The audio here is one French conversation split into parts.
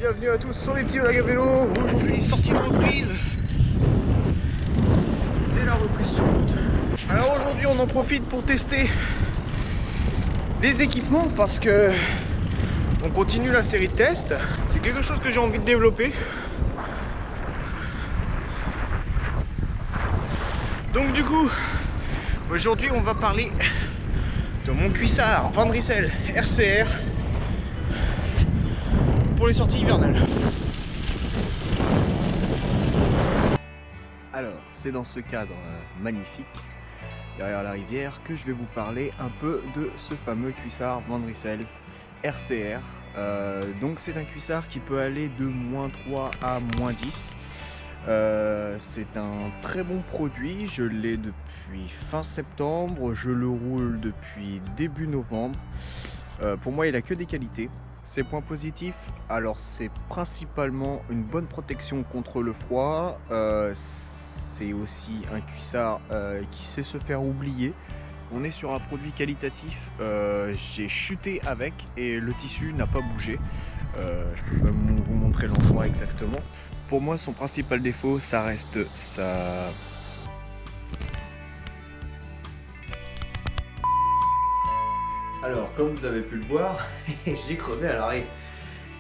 bienvenue à tous sur les petits vlogs à vélo. Aujourd'hui, sortie de reprise. C'est la reprise sur route. Alors aujourd'hui, on en profite pour tester les équipements parce que on continue la série de tests. C'est quelque chose que j'ai envie de développer. Donc du coup, aujourd'hui, on va parler de mon cuissard Van Rysel RCR pour les sorties hivernales. Alors, c'est dans ce cadre magnifique, derrière la rivière, que je vais vous parler un peu de ce fameux cuissard Van Rysel RCR. Donc c'est un cuissard qui peut aller de -3 à -10. C'est un très bon produit, je l'ai depuis fin septembre, je le roule depuis début novembre. Pour moi, il a que des qualités. Ses points positifs, alors c'est principalement une bonne protection contre le froid. C'est aussi un cuissard qui sait se faire oublier. On est sur un produit qualitatif. J'ai chuté avec et le tissu n'a pas bougé. Je peux même vous montrer l'endroit exactement. Pour moi, son principal défaut, ça reste sa... Alors, comme vous avez pu le voir, j'ai crevé à l'arrêt.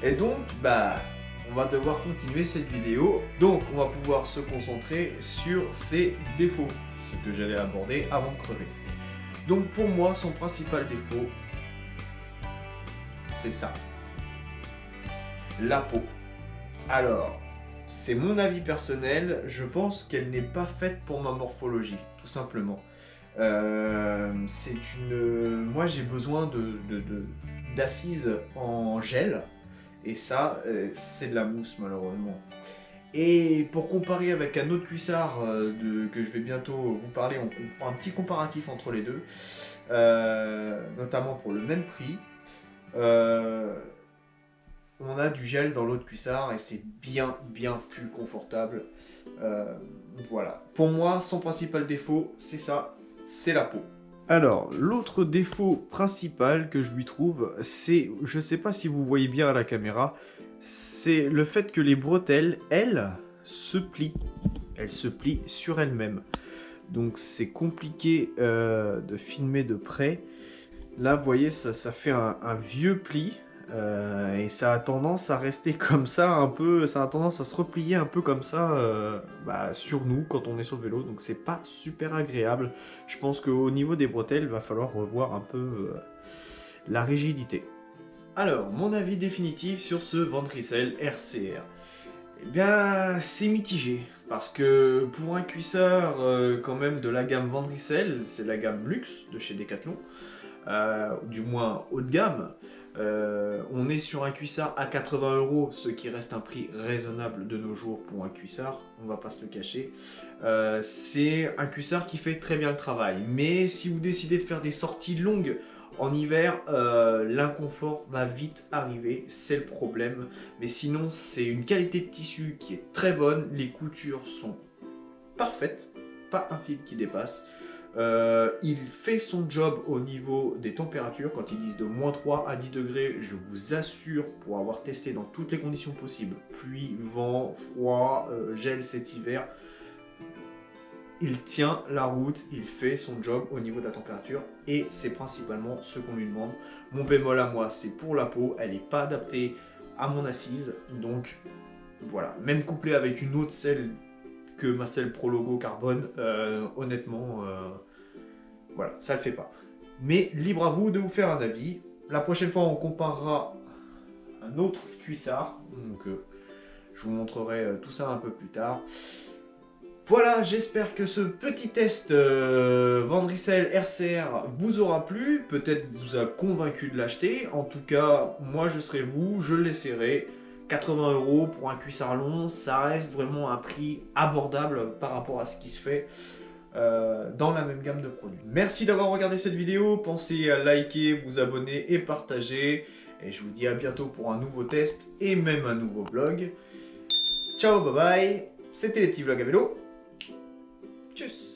Et donc, on va devoir continuer cette vidéo. Donc, on va pouvoir se concentrer sur ses défauts, ce que j'allais aborder avant de crever. Donc, pour moi, son principal défaut, c'est ça. La peau. Alors, c'est mon avis personnel, je pense qu'elle n'est pas faite pour ma morphologie, tout simplement. Moi j'ai besoin d'assises en gel, et ça, c'est de la mousse malheureusement. Et pour comparer avec un autre cuissard que je vais bientôt vous parler, on fera un petit comparatif entre les deux, notamment pour le même prix. On a du gel dans l'autre cuissard et c'est bien plus confortable. Voilà. Pour moi, son principal défaut, c'est ça, c'est la peau. Alors, l'autre défaut principal que je lui trouve, c'est, je sais pas si vous voyez bien à la caméra, c'est le fait que les bretelles, elles, se plient. Elles se plient sur elles-mêmes. Donc c'est compliqué de filmer de près. Là, vous voyez, ça fait un vieux pli. Et ça a tendance à rester comme ça un peu, ça a tendance à se replier un peu comme ça sur nous quand on est sur le vélo, donc c'est pas super agréable. Je pense qu'au niveau des bretelles, il va falloir revoir un peu la rigidité. Alors, mon avis définitif sur ce Van Rysel RCR, eh bien c'est mitigé, parce que pour un cuissard quand même de la gamme Van Rysel, c'est la gamme luxe de chez Decathlon, du moins haut de gamme. On est sur un cuissard à 80 €, ce qui reste un prix raisonnable de nos jours pour un cuissard, on va pas se le cacher. C'est un cuissard qui fait très bien le travail, mais si vous décidez de faire des sorties longues en hiver, l'inconfort va vite arriver, c'est le problème. Mais sinon, c'est une qualité de tissu qui est très bonne, les coutures sont parfaites, pas un fil qui dépasse. Il fait son job au niveau des températures. Quand ils disent de -3 à 10 degrés, je vous assure, pour avoir testé dans toutes les conditions possibles, pluie, vent, froid, gel cet hiver, il tient la route, il fait son job au niveau de la température, et c'est principalement ce qu'on lui demande. Mon bémol à moi, c'est pour la peau, elle n'est pas adaptée à mon assise, donc voilà, même couplé avec une autre selle que ma selle Pro Logo Carbone, honnêtement, voilà, ça le fait pas. Mais libre à vous de vous faire un avis. La prochaine fois, on comparera un autre cuissard, donc je vous montrerai tout ça un peu plus tard. Voilà, j'espère que ce petit test Van Rysel RCR vous aura plu, peut-être vous a convaincu de l'acheter. En tout cas, moi je serai vous, je l'essaierai. 80 € pour un cuissard long, ça reste vraiment un prix abordable par rapport à ce qui se fait dans la même gamme de produits. Merci d'avoir regardé cette vidéo, pensez à liker, vous abonner et partager. Et je vous dis à bientôt pour un nouveau test et même un nouveau vlog. Ciao, bye bye, c'était les petits vlogs à vélo. Tchuss.